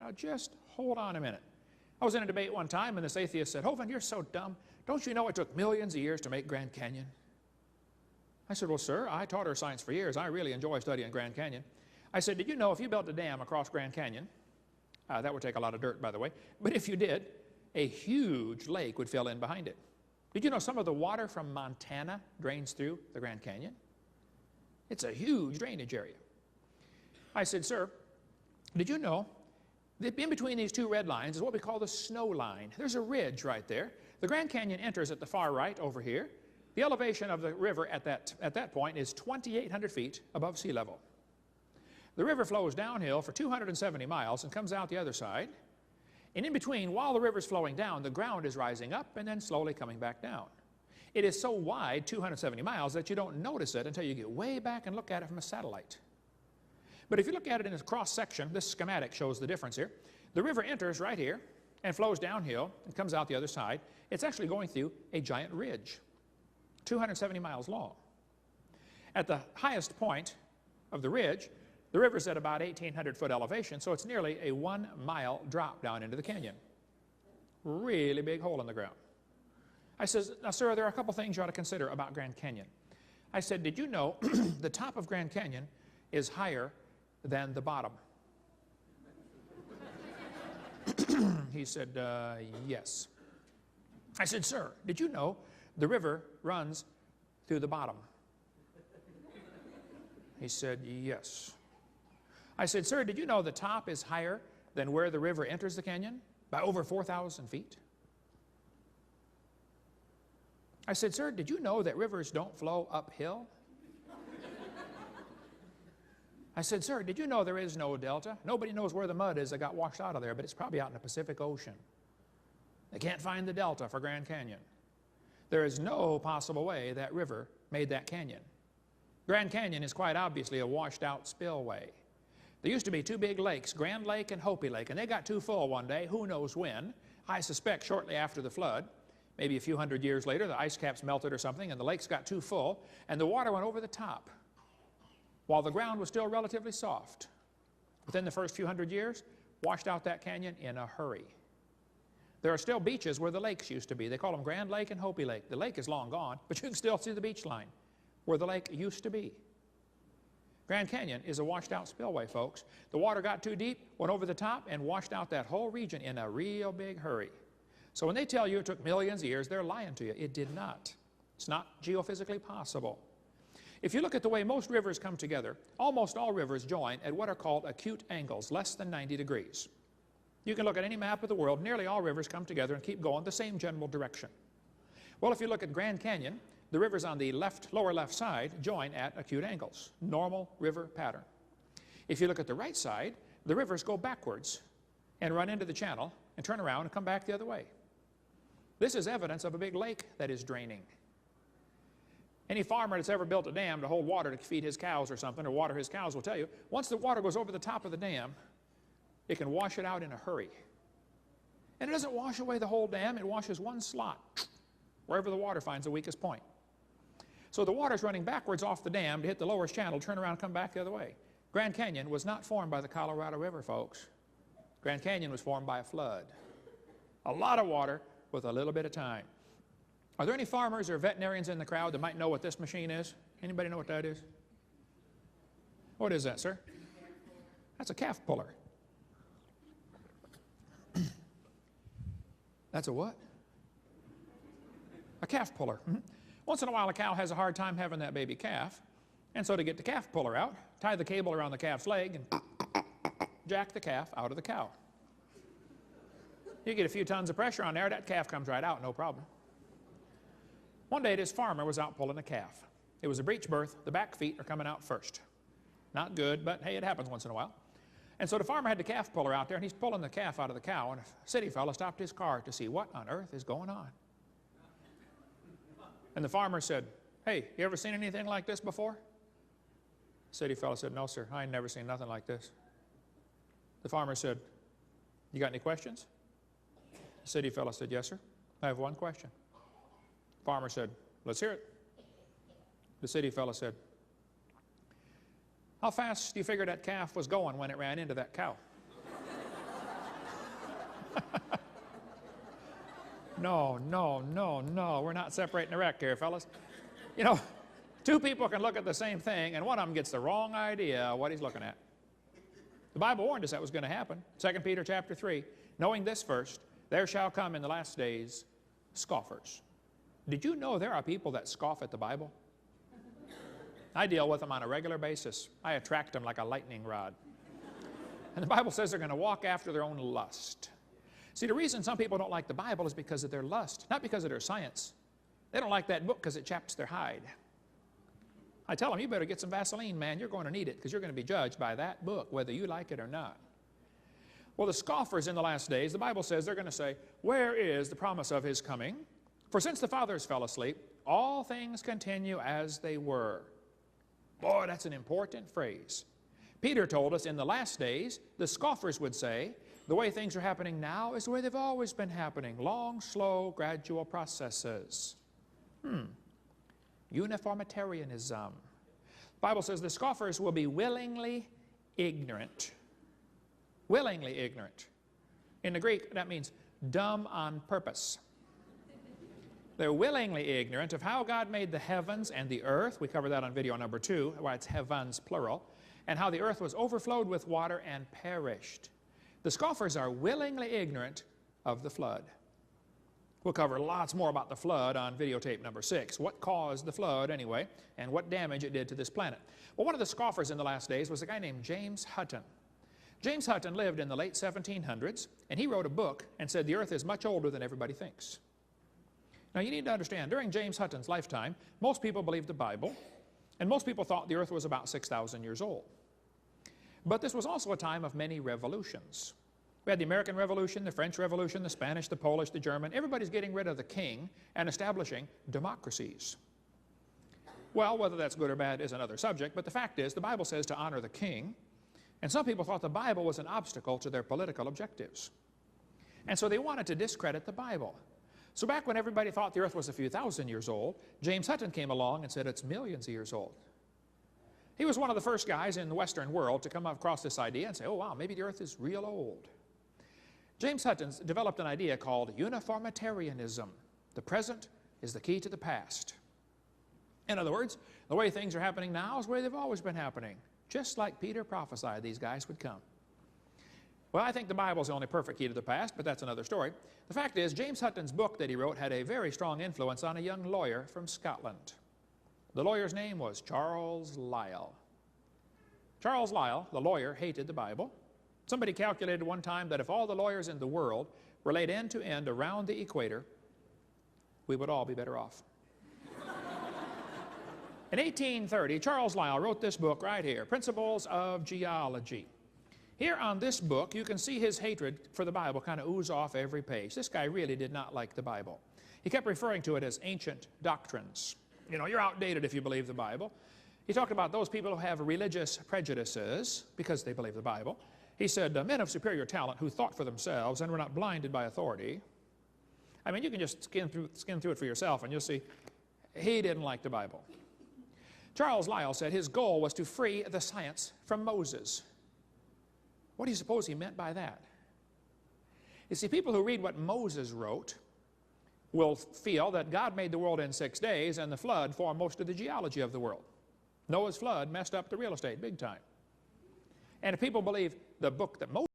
Now just hold on a minute. I was in a debate one time and this atheist said, Hovind, you're so dumb. Don't you know it took millions of years to make Grand Canyon? I said, well, sir, I taught earth science for years. I really enjoy studying Grand Canyon. I said, did you know if you built a dam across Grand Canyon, that would take a lot of dirt, by the way, but if you did, a huge lake would fill in behind it. Did you know some of the water from Montana drains through the Grand Canyon? It's a huge drainage area. I said, sir, did you know that in between these two red lines is what we call the snow line? There's a ridge right there. The Grand Canyon enters at the far right over here. The elevation of the river at that point is 2,800 feet above sea level. The river flows downhill for 270 miles and comes out the other side. And in between, while the river's flowing down, the ground is rising up and then slowly coming back down. It is so wide, 270 miles, that you don't notice it until you get way back and look at it from a satellite. But if you look at it in a cross-section, this schematic shows the difference here. The river enters right here and flows downhill and comes out the other side. It's actually going through a giant ridge, 270 miles long. At the highest point of the ridge, the river's at about 1,800 foot elevation, so it's nearly a 1 mile drop down into the canyon. Really big hole in the ground. I says, now sir, there are a couple things you ought to consider about Grand Canyon. I said, did you know the top of Grand Canyon is higher than the bottom? He said, yes. I said, sir, did you know the river runs through the bottom? He said, yes. I said, sir, did you know the top is higher than where the river enters the canyon by over 4,000 feet? I said, sir, did you know that rivers don't flow uphill? I said, sir, did you know there is no delta? Nobody knows where the mud is that got washed out of there, but it's probably out in the Pacific Ocean. They can't find the delta for Grand Canyon. There is no possible way that river made that canyon. Grand Canyon is quite obviously a washed out spillway. There used to be two big lakes, Grand Lake and Hopi Lake, and they got too full one day, who knows when. I suspect shortly after the flood, maybe a few hundred years later, the ice caps melted or something, and the lakes got too full, and the water went over the top, while the ground was still relatively soft. Within the first few hundred years, washed out that canyon in a hurry. There are still beaches where the lakes used to be. They call them Grand Lake and Hopi Lake. The lake is long gone, but you can still see the beach line where the lake used to be. Grand Canyon is a washed out spillway, folks. The water got too deep, went over the top, and washed out that whole region in a real big hurry. So when they tell you it took millions of years, they're lying to you. It did not. It's not geophysically possible. If you look at the way most rivers come together, almost all rivers join at what are called acute angles, less than 90 degrees. You can look at any map of the world, nearly all rivers come together and keep going the same general direction. Well, if you look at Grand Canyon, the rivers on the lower left side join at acute angles, normal river pattern. If you look at the right side, the rivers go backwards and run into the channel and turn around and come back the other way. This is evidence of a big lake that is draining. Any farmer that's ever built a dam to hold water to feed his cows or something, or water his cows, will tell you, once the water goes over the top of the dam, it can wash it out in a hurry. And it doesn't wash away the whole dam, it washes one slot, wherever the water finds the weakest point. So the water's running backwards off the dam to hit the lowest channel, turn around, come back the other way. Grand Canyon was not formed by the Colorado River, folks. Grand Canyon was formed by a flood. A lot of water with a little bit of time. Are there any farmers or veterinarians in the crowd that might know what this machine is? Anybody know what that is? What is that, sir? That's a calf puller. That's a what? A calf puller. Once in a while a cow has a hard time having that baby calf, and so to get the calf puller out, tie the cable around the calf's leg and jack the calf out of the cow. You get a few tons of pressure on there, that calf comes right out, no problem. One day this farmer was out pulling a calf. It was a breech birth, the back feet are coming out first. Not good, but hey, it happens once in a while. And so the farmer had the calf puller out there, and he's pulling the calf out of the cow, and a city fellow stopped his car to see what on earth is going on. And the farmer said, hey, you ever seen anything like this before? The city fellow said, no, sir, I ain't never seen nothing like this. The farmer said, you got any questions? The city fellow said, yes, sir, I have one question. The farmer said, let's hear it. The city fellow said, how fast do you figure that calf was going when it ran into that cow? No, no, no, no. We're not separating the wreck here, fellas. You know, two people can look at the same thing, and one of them gets the wrong idea of what he's looking at. The Bible warned us that was going to happen. 2 Peter chapter 3, knowing this first, there shall come in the last days scoffers. Did you know there are people that scoff at the Bible? I deal with them on a regular basis. I attract them like a lightning rod. And the Bible says they're going to walk after their own lust. See, the reason some people don't like the Bible is because of their lust, not because of their science. They don't like that book because it chaps their hide. I tell them, you better get some Vaseline, man. You're going to need it because you're going to be judged by that book, whether you like it or not. Well, the scoffers in the last days, the Bible says they're going to say, where is the promise of his coming? For since the fathers fell asleep, all things continue as they were. Boy, that's an important phrase. Peter told us in the last days, the scoffers would say, the way things are happening now is the way they've always been happening. Long, slow, gradual processes. Uniformitarianism. The Bible says the scoffers will be willingly ignorant. Willingly ignorant. In the Greek, that means dumb on purpose. They're willingly ignorant of how God made the heavens and the earth. We covered that on video number 2, why it's heavens plural. And how the earth was overflowed with water and perished. The scoffers are willingly ignorant of the flood. We'll cover lots more about the flood on videotape number 6. What caused the flood anyway, and what damage it did to this planet. Well, one of the scoffers in the last days was a guy named James Hutton. James Hutton lived in the late 1700s, and he wrote a book and said the earth is much older than everybody thinks. Now you need to understand, during James Hutton's lifetime, most people believed the Bible, and most people thought the earth was about 6,000 years old. But this was also a time of many revolutions. We had the American Revolution, the French Revolution, the Spanish, the Polish, the German. Everybody's getting rid of the king and establishing democracies. Well, whether that's good or bad is another subject, but the fact is the Bible says to honor the king, and some people thought the Bible was an obstacle to their political objectives. And so they wanted to discredit the Bible. So back when everybody thought the earth was a few thousand years old, James Hutton came along and said it's millions of years old. He was one of the first guys in the Western world to come across this idea and say, oh wow, maybe the earth is real old. James Hutton developed an idea called uniformitarianism. The present is the key to the past. In other words, the way things are happening now is the way they've always been happening. Just like Peter prophesied these guys would come. Well, I think the Bible is the only perfect key to the past, but that's another story. The fact is, James Hutton's book that he wrote had a very strong influence on a young lawyer from Scotland. The lawyer's name was Charles Lyell. Charles Lyell, the lawyer, hated the Bible. Somebody calculated one time that if all the lawyers in the world were laid end to end around the equator, we would all be better off. In 1830, Charles Lyell wrote this book right here, Principles of Geology. Here on this book, you can see his hatred for the Bible kind of ooze off every page. This guy really did not like the Bible. He kept referring to it as ancient doctrines. You know, you're outdated if you believe the Bible. He talked about those people who have religious prejudices because they believe the Bible. He said, men of superior talent who thought for themselves and were not blinded by authority. I mean, you can just skim through it for yourself and you'll see he didn't like the Bible. Charles Lyell said his goal was to free the science from Moses. What do you suppose he meant by that? You see, people who read what Moses wrote will feel that God made the world in 6 days and the flood formed most of the geology of the world. Noah's flood messed up the real estate big time. And if people believe the book that Moses